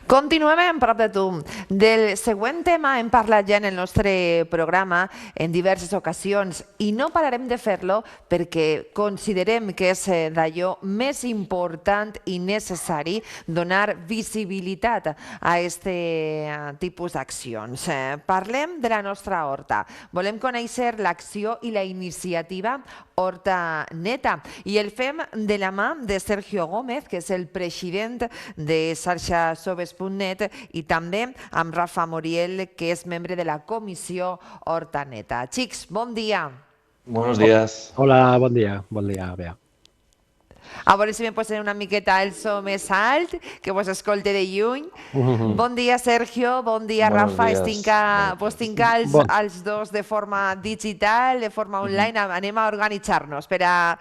Continuem en prop de tu. Del següent tema hem parlat ja en el nostre programa en diverses ocasions i no pararem de fer-lo perquè considerem que és d'allò més important i necessari donar visibilitat a aquest tipus d'accions. Parlem de la nostra horta. Volem conèixer l'acció i la iniciativa Horta Neta i el fem de la mà de Sergio Gómez, que és el president de xarxajoves.net, i també amb Rafa Moriel, que és membre de la comissió Horta Neta. Xics, bon dia. Buenos días. Hola, bon dia, Bea. A veure si me posen una miqueta el so més alt, que vos escolte de lluny. Bon dia, Sergio, bon dia, Rafa. Vos tinc els dos de forma digital, de forma online. Anem a organitzar-nos per a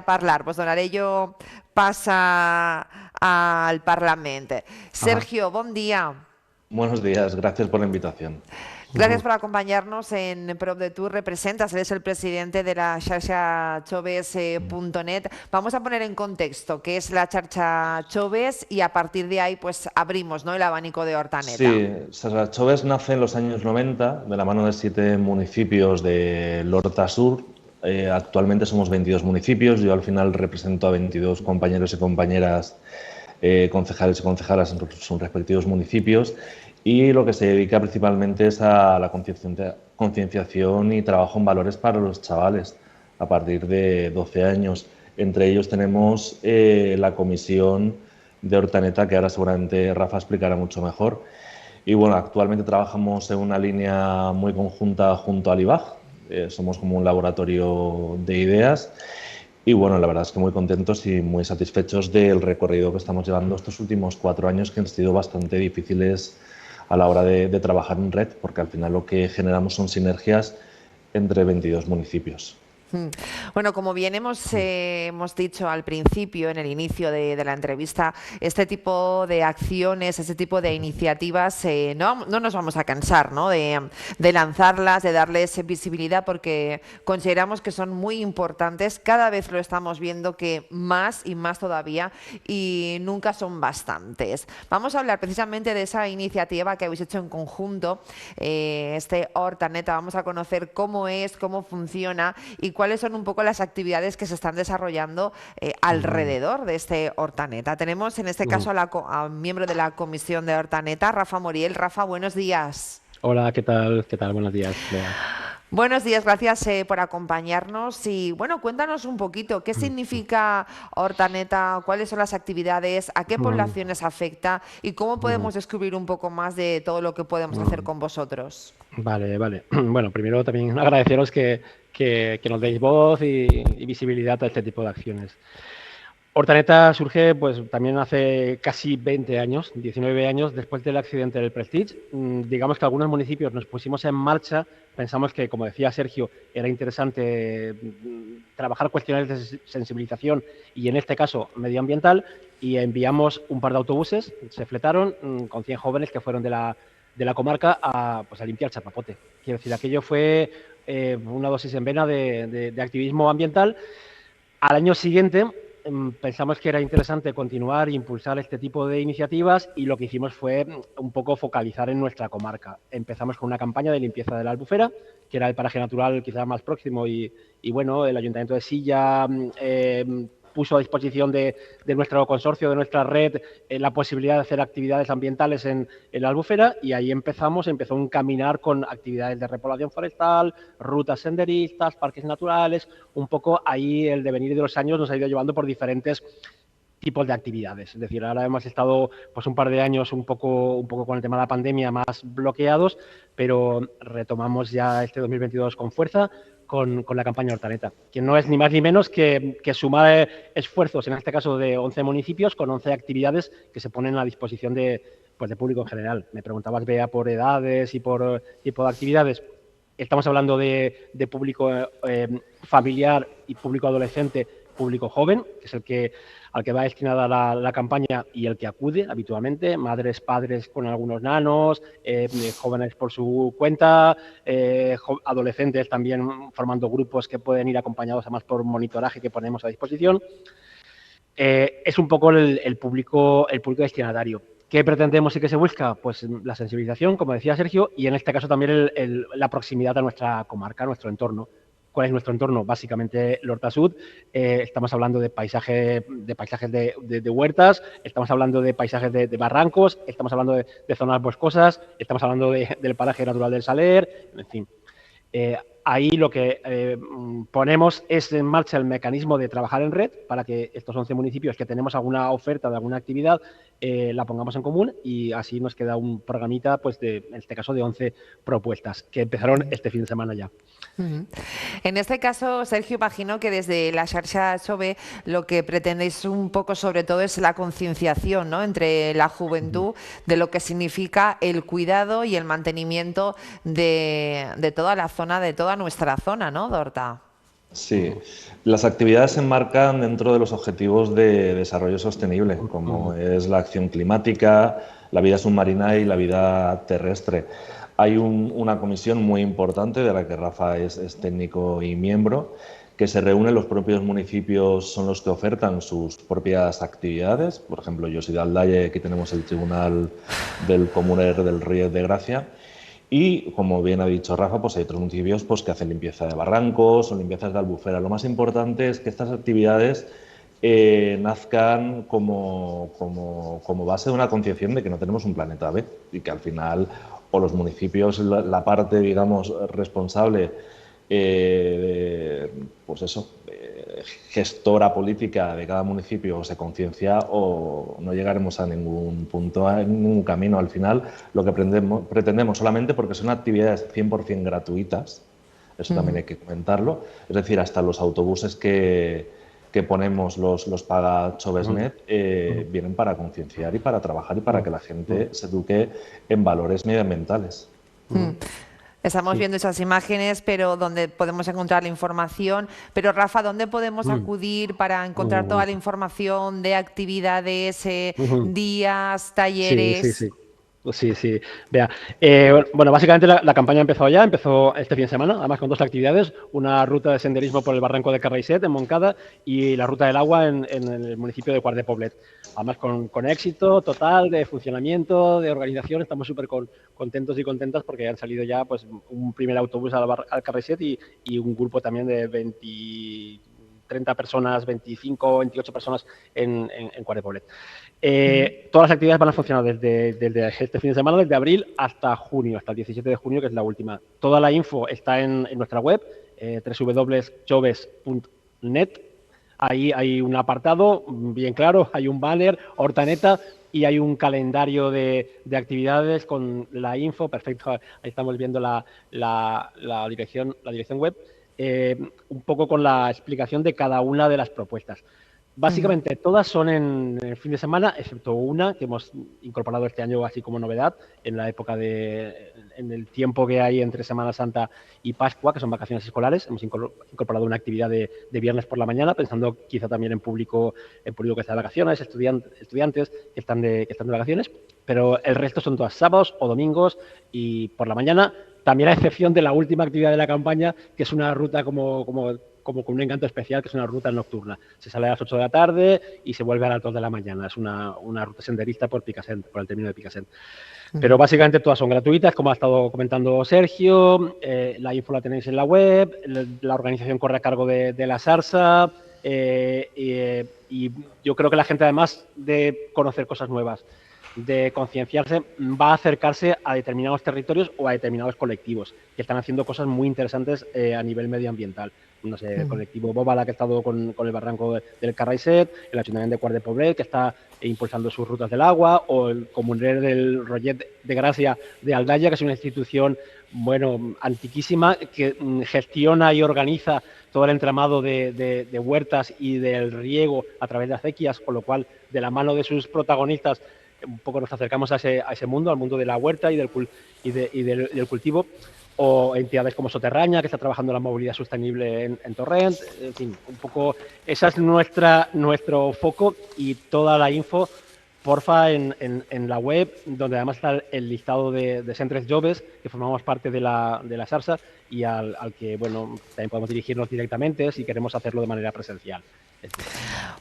parlar. Vos donaré jo pas al Parlament. Sergio, bon dia. Buenos días, gracias por la invitación. Gracias por acompañarnos en Prop de Tu. Representas, eres el presidente de la xarxajoves.net. Vamos a poner en contexto qué es la Xarxa Joves y a partir de ahí pues abrimos, ¿no?, el abanico de Horta Neta. Sí, Xarxa Joves nace en los años 90 de la mano de 7 municipios del Horta Sur. Actualmente somos 22 municipios. Yo al final represento a 22 compañeros y compañeras, concejales y concejalas en sus respectivos municipios. Y lo que se dedica principalmente es a la concienciación y trabajo en valores para los chavales a partir de 12 años. Entre ellos tenemos la comisión de Horta Neta, que ahora seguramente Rafa explicará mucho mejor. Y bueno, actualmente trabajamos en una línea muy conjunta junto al IBAG. Somos como un laboratorio de ideas. Y bueno, la verdad es que muy contentos y muy satisfechos del recorrido que estamos llevando estos últimos 4 años, que han sido bastante difíciles a la hora de trabajar en red, porque al final lo que generamos son sinergias entre 22 municipios. Bueno, como bien hemos dicho al principio, en el inicio de la entrevista, este tipo de acciones, este tipo de iniciativas, no nos vamos a cansar, ¿no?, de lanzarlas, de darles visibilidad, porque consideramos que son muy importantes. Cada vez lo estamos viendo que más y más todavía, y nunca son bastantes. Vamos a hablar precisamente de esa iniciativa que habéis hecho en conjunto, Horta Neta. Vamos a conocer cómo es, cómo funciona y cuáles son un poco las actividades que se están desarrollando alrededor de Horta Neta. Tenemos en este caso a un miembro de la comisión de Horta Neta, Rafa Moriel. Rafa, buenos días. Hola, ¿qué tal? Buenos días, Bea. Buenos días, gracias por acompañarnos. Y bueno, cuéntanos un poquito, ¿qué significa Horta Neta? ¿Cuáles son las actividades? ¿A qué poblaciones afecta? ¿Y cómo podemos descubrir un poco más de todo lo que podemos hacer con vosotros? Vale. Bueno, primero también agradeceros que nos deis voz y visibilidad a este tipo de acciones. Horta Neta surge pues también hace casi 20 años, 19 años después del accidente del Prestige. Digamos que algunos municipios nos pusimos en marcha, pensamos que, como decía Sergio, era interesante trabajar cuestiones de sensibilización y en este caso medioambiental, y enviamos un par de autobuses, se fletaron con 100 jóvenes que fueron de la comarca a limpiar Chapapote. Quiero decir, aquello fue una dosis en vena de activismo ambiental. Al año siguiente pensamos que era interesante continuar e impulsar este tipo de iniciativas, y lo que hicimos fue un poco focalizar en nuestra comarca. Empezamos con una campaña de limpieza de la Albufera, que era el paraje natural quizás más próximo, y bueno, el Ayuntamiento de Silla puso a disposición de nuestro consorcio, de nuestra red, la posibilidad de hacer actividades ambientales en la Albufera, y ahí empezó un caminar con actividades de repoblación forestal, rutas senderistas, parques naturales. Un poco ahí el devenir de los años nos ha ido llevando por diferentes tipos de actividades. Es decir, ahora hemos estado pues un par de años un poco con el tema de la pandemia más bloqueados, pero retomamos ya este 2022 con fuerza, con la campaña Horta Neta, que no es ni más ni menos que sumar esfuerzos, en este caso de 11 municipios, con 11 actividades que se ponen a disposición de público en general. Me preguntabas, Bea, por edades y por tipo de actividades. Estamos hablando de público familiar y público adolescente, público joven, que es al que va destinada la campaña y el que acude habitualmente, madres, padres con algunos nanos, jóvenes por su cuenta, adolescentes también formando grupos que pueden ir acompañados además por monitoraje que ponemos a disposición. Es un poco el público destinatario. ¿Qué pretendemos y qué se busca? Pues la sensibilización, como decía Sergio, y en este caso también la proximidad a nuestra comarca, a nuestro entorno. ¿Cuál es nuestro entorno? Básicamente el Horta Sud. Estamos hablando de paisajes de huertas, estamos hablando de paisajes de barrancos, estamos hablando de zonas boscosas, estamos hablando del paraje natural del Saler, en fin. Ahí lo que ponemos es en marcha el mecanismo de trabajar en red para que estos 11 municipios que tenemos alguna oferta de alguna actividad la pongamos en común y así nos queda un programita, pues en este caso de 11 propuestas que empezaron este fin de semana ya. En este caso, Sergio, imagino que desde la Xarxa Jove lo que pretendéis un poco sobre todo es la concienciación, ¿no?, entre la juventud de lo que significa el cuidado y el mantenimiento de toda la zona, de toda nuestra zona, ¿no, Dorta? Sí, las actividades se enmarcan dentro de los objetivos de desarrollo sostenible, como es la acción climática, la vida submarina y la vida terrestre. Hay una comisión muy importante de la que Rafa es técnico y miembro, que se reúne, los propios municipios son los que ofertan sus propias actividades. Por ejemplo, yo soy de Aldaia y aquí tenemos el Tribunal del Comuner del Río de Gracia. Y, como bien ha dicho Rafa, pues hay otros municipios pues, que hacen limpieza de barrancos o limpiezas de albufera. Lo más importante es que estas actividades nazcan como base de una concepción de que no tenemos un planeta B y que al final o los municipios, la parte, digamos, responsable, pues eso, gestora política de cada municipio se conciencia o no llegaremos a ningún punto, a ningún camino. Al final, lo que pretendemos solamente porque son actividades 100% gratuitas, eso también hay que comentarlo, es decir, hasta los autobuses que ponemos los paga Jovesnet vienen para concienciar y para trabajar y para que la gente se eduque en valores medioambientales. Estamos viendo esas imágenes, pero donde podemos encontrar la información. Pero Rafa, ¿dónde podemos acudir para encontrar toda la información de actividades, días, talleres? Sí. Vea, bueno, básicamente la campaña empezó este fin de semana, además con 2 actividades, una ruta de senderismo por el barranco de Carraiset, en Moncada, y la ruta del agua en el municipio de Quart de Poblet. Además con éxito total de funcionamiento, de organización, estamos súper contentos y contentas porque han salido ya pues un primer autobús al Carraiset y un grupo también de 30 personas, 25, 28 personas en Quart de Poblet. Todas las actividades van a funcionar desde este fin de semana, desde abril hasta junio, hasta el 17 de junio, que es la última. Toda la info está en nuestra web, www.joves.net. Ahí hay un apartado bien claro, hay un banner, Hortaneta, y hay un calendario de actividades con la info. Perfecto, ahí estamos viendo la dirección web, un poco con la explicación de cada una de las propuestas. Básicamente todas son en el fin de semana, excepto una que hemos incorporado este año así como novedad, en la época en el tiempo que hay entre Semana Santa y Pascua, que son vacaciones escolares. Hemos incorporado una actividad de viernes por la mañana, pensando quizá también en público que está de vacaciones, estudiantes que están de vacaciones, pero el resto son todas sábados o domingos y por la mañana, también a excepción de la última actividad de la campaña, que es una ruta como con un encanto especial, que es una ruta nocturna. Se sale a las 8 de la tarde y se vuelve a las 2 de la mañana. Es una ruta senderista por Picassent, por el término de Picassent. Pero básicamente todas son gratuitas, como ha estado comentando Sergio. La info la tenéis en la web, la organización corre a cargo de la Xarxa, y yo creo que la gente, además de conocer cosas nuevas, de concienciarse, va a acercarse a determinados territorios o a determinados colectivos que están haciendo cosas muy interesantes a nivel medioambiental. No sé, el colectivo Bóbala, que ha estado con el barranco del Carraiset, el Ayuntamiento de Quart de Poblet, que está impulsando sus rutas del agua, o el Comuner del Rollet de Gracia de Aldaia, que es una institución, bueno, antiquísima, que gestiona y organiza todo el entramado de huertas y del riego a través de acequias, con lo cual, de la mano de sus protagonistas, un poco nos acercamos a ese mundo, al mundo de la huerta y del cultivo. O entidades como Soterraña, que está trabajando la movilidad sostenible en Torrent. En fin, un poco ese es nuestro foco, y toda la info, porfa, en la web, donde además está el listado de centres joves que formamos parte de la Xarxa y al que, bueno, también podemos dirigirnos directamente si queremos hacerlo de manera presencial.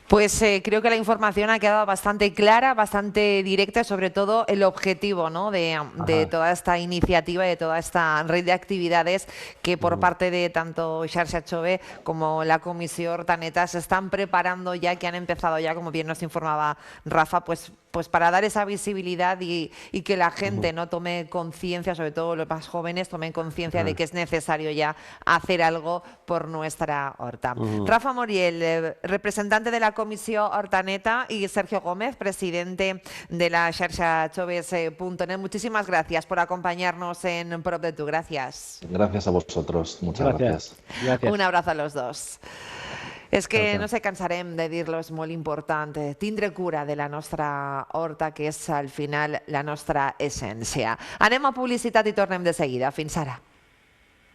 Pues creo que la información ha quedado bastante clara, bastante directa, y sobre todo el objetivo, ¿no?, de toda esta iniciativa y de toda esta red de actividades que por parte de tanto Xarxa Chove como la Comisión Hortaneta se están preparando ya, que han empezado ya, como bien nos informaba Rafa, pues para dar esa visibilidad y que la gente no tome conciencia, sobre todo los más jóvenes, tomen conciencia de que es necesario ya hacer algo por nuestra horta. Rafa Moriel, representante de la Comisión Hortaneta, y Sergio Gómez, presidente de la Xarxa Choves.net, muchísimas gracias por acompañarnos en Prop de Tu. Gracias. Gracias a vosotros. Muchas gracias. Un abrazo a los dos. És que no se cansarem de dir-lo, és molt important tindre cura de la nostra horta, que és al final la nostra essència. Anem a publicitat i tornem de seguida. Fins ara.